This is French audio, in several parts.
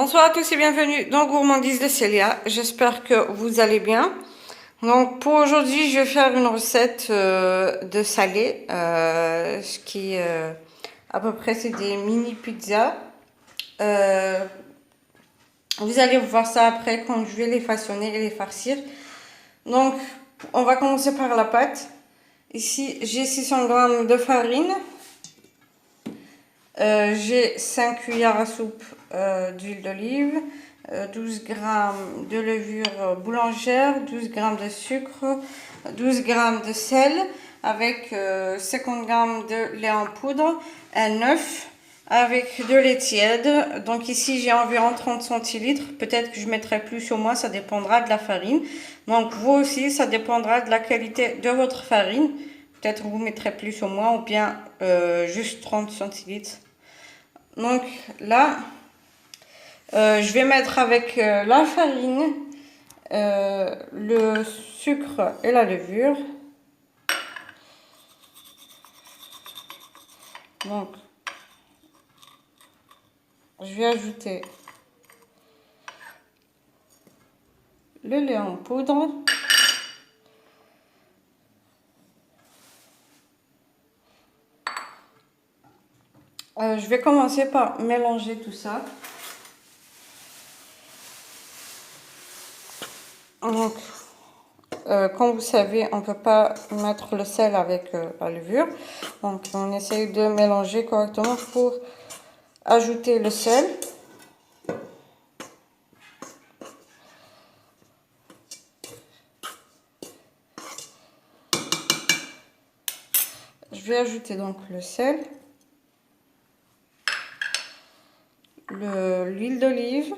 Bonsoir à tous et bienvenue dans Gourmandise de Célia. J'espère que vous allez bien. Donc pour aujourd'hui, je vais faire une recette de salé, ce qui à peu près c'est des mini pizzas. Vous allez voir ça après quand je vais les façonner et les farcir. Donc on va commencer par la pâte. Ici j'ai 600 g de farine. J'ai 5 cuillères à soupe d'huile d'olive, 12 g de levure boulangère, 12 g de sucre, 12 g de sel avec 50 g de lait en poudre, un œuf avec de lait tiède. Donc ici j'ai environ 30 centilitres, peut-être que je mettrai plus ou moins, ça dépendra de la farine. Donc vous aussi, ça dépendra de la qualité de votre farine. Peut-être vous mettrez plus ou moins ou bien juste 30 centilitres. Donc là, je vais mettre avec la farine, le sucre et la levure. Donc, je vais ajouter le lait en poudre. Je vais commencer par mélanger tout ça. Donc, comme vous savez, on ne peut pas mettre le sel avec la levure. Donc, on essaye de mélanger correctement pour ajouter le sel. Je vais ajouter donc le sel, l'huile d'olive,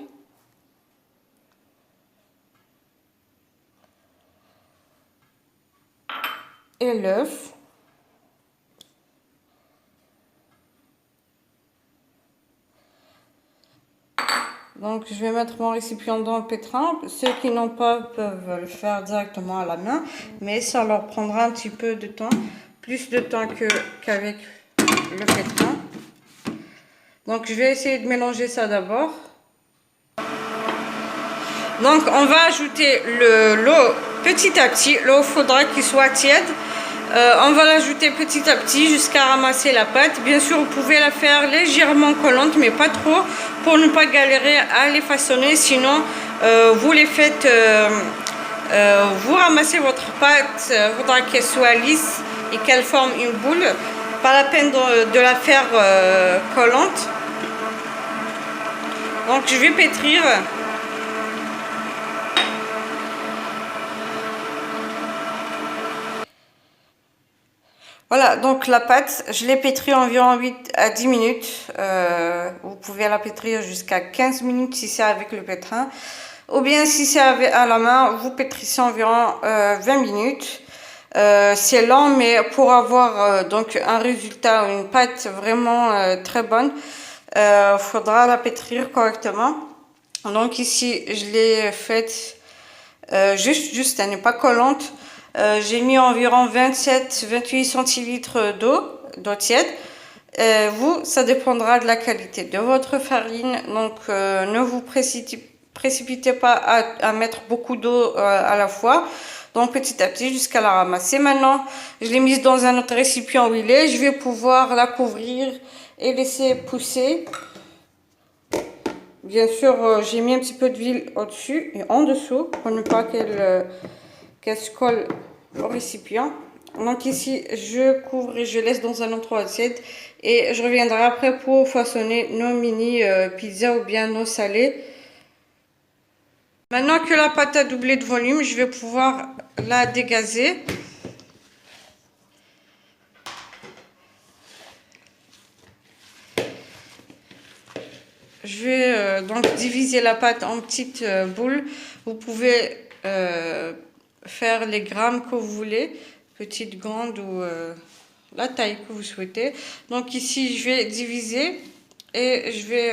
et l'œuf. Donc je vais mettre mon récipient dans le pétrin. Ceux qui n'ont pas peuvent le faire directement à la main, mais ça leur prendra un petit peu de temps, plus de temps qu'avec le pétrin. Donc je vais essayer de mélanger ça d'abord. Donc on va ajouter l'eau petit à petit. L'eau faudra qu'il soit tiède. On va l'ajouter petit à petit jusqu'à ramasser la pâte. Bien sûr, vous pouvez la faire légèrement collante, mais pas trop, pour ne pas galérer à les façonner. Sinon, vous les faites, vous ramassez votre pâte, il faudra qu'elle soit lisse et qu'elle forme une boule. Pas la peine de la faire collante. Donc, je vais pétrir. Voilà, donc la pâte, je l'ai pétrie environ 8 à 10 minutes. Vous pouvez la pétrir jusqu'à 15 minutes si c'est avec le pétrin. Ou bien si c'est à la main, vous pétrissez environ 20 minutes. C'est lent, mais pour avoir donc un résultat, une pâte vraiment très bonne, faudra la pétrir correctement. Donc ici, je l'ai faite juste, elle n'est pas collante. J'ai mis environ 27-28 centilitres d'eau tiède. Vous, ça dépendra de la qualité de votre farine. Donc, ne vous précipitez pas à mettre beaucoup d'eau à la fois. Donc, petit à petit, jusqu'à la ramasser. Maintenant, je l'ai mise dans un autre récipient où il est. Je vais pouvoir la couvrir et laisser pousser. Bien sûr, j'ai mis un petit peu d'huile au-dessus et en dessous pour ne pas qu'elle se colle au récipient. Donc ici, je couvre et je laisse dans un autre assiette et je reviendrai après pour façonner nos mini pizzas ou bien nos salés. Maintenant que la pâte a doublé de volume, je vais pouvoir la dégazer. Je vais donc diviser la pâte en petites boules. Vous pouvez faire les grammes que vous voulez, petite, grande ou la taille que vous souhaitez. Donc ici, je vais diviser et je vais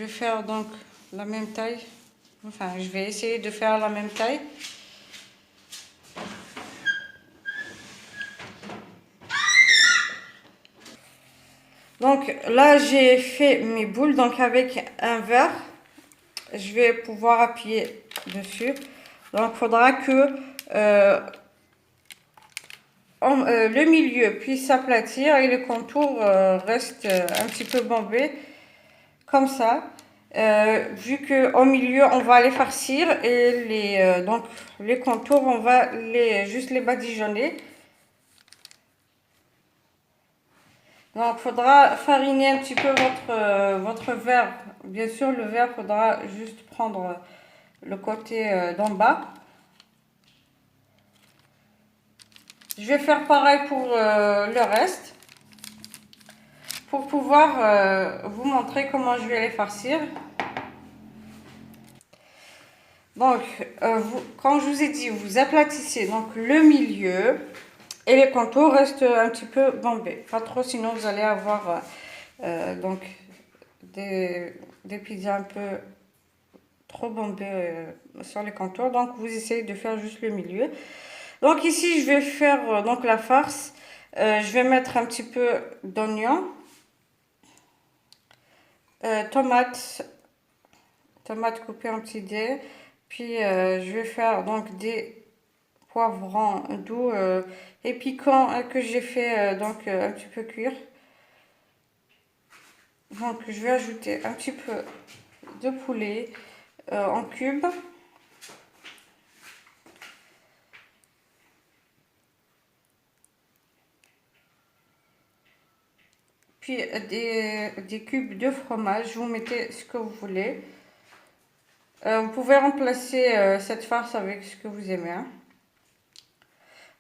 faire donc la même taille. Enfin, je vais essayer de faire la même taille. Donc là, j'ai fait mes boules. Donc avec un verre, je vais pouvoir appuyer dessus. Donc il faudra que le milieu puisse s'aplatir et les contours restent un petit peu bombés. Comme ça. Vu qu'au milieu, on va les farcir et donc les contours, on va juste les badigeonner. Donc, il faudra fariner un petit peu votre verre. Bien sûr, le verre, il faudra juste prendre le côté d'en bas. Je vais faire pareil pour le reste. Pour pouvoir vous montrer comment je vais les farcir. Donc, comme je vous ai dit, vous aplatissez donc le milieu et les contours restent un petit peu bombés. Pas trop, sinon vous allez avoir donc des pizzas un peu trop bombées sur les contours. Donc, vous essayez de faire juste le milieu. Donc ici, je vais faire donc la farce. Je vais mettre un petit peu d'oignon, tomates coupées en petits dés. Puis je vais faire donc des poivrons doux et piquants que j'ai fait donc un petit peu cuire. Donc je vais ajouter un petit peu de poulet en cubes. Puis des cubes de fromage, vous mettez ce que vous voulez. Vous pouvez remplacer cette farce avec ce que vous aimez. Hein.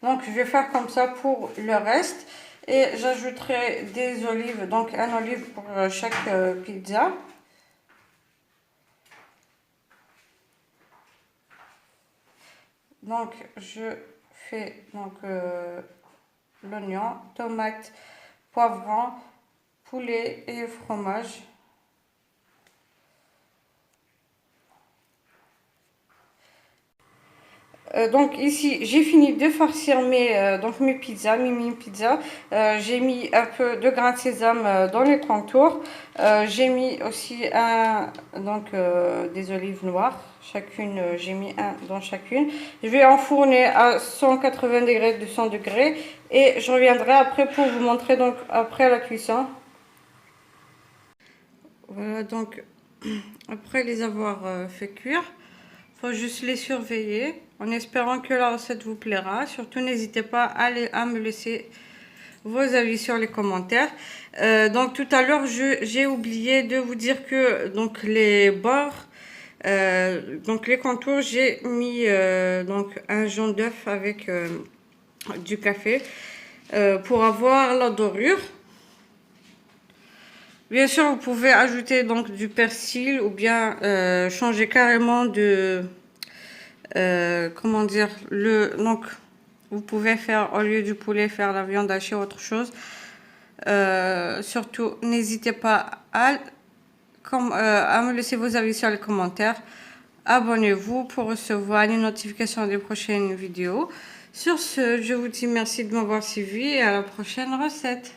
Donc je vais faire comme ça pour le reste. Et j'ajouterai des olives, donc un olive pour chaque pizza. Donc je fais l'oignon, tomate, poivron, poulet et fromage. Donc ici j'ai fini de farcir mes pizzas, mes mini pizzas. J'ai mis un peu de grains de sésame dans les contours. J'ai mis aussi des olives noires. Chacune, j'ai mis un dans chacune. Je vais enfourner à 180 degrés, 200 degrés. Et je reviendrai après pour vous montrer donc après la cuisson. Voilà, donc après les avoir fait cuire, il faut juste les surveiller en espérant que la recette vous plaira. Surtout, n'hésitez pas à me laisser vos avis sur les commentaires. Donc tout à l'heure, j'ai oublié de vous dire que donc les bords, donc les contours, j'ai mis donc un jaune d'œuf avec du café pour avoir la dorure. Bien sûr, vous pouvez ajouter donc du persil ou bien changer carrément de comment dire donc vous pouvez faire au lieu du poulet faire la viande hachée ou autre chose. Surtout, n'hésitez pas à me laisser vos avis sur les commentaires. Abonnez-vous pour recevoir les notifications des prochaines vidéos. Sur ce, je vous dis merci de m'avoir suivi et à la prochaine recette.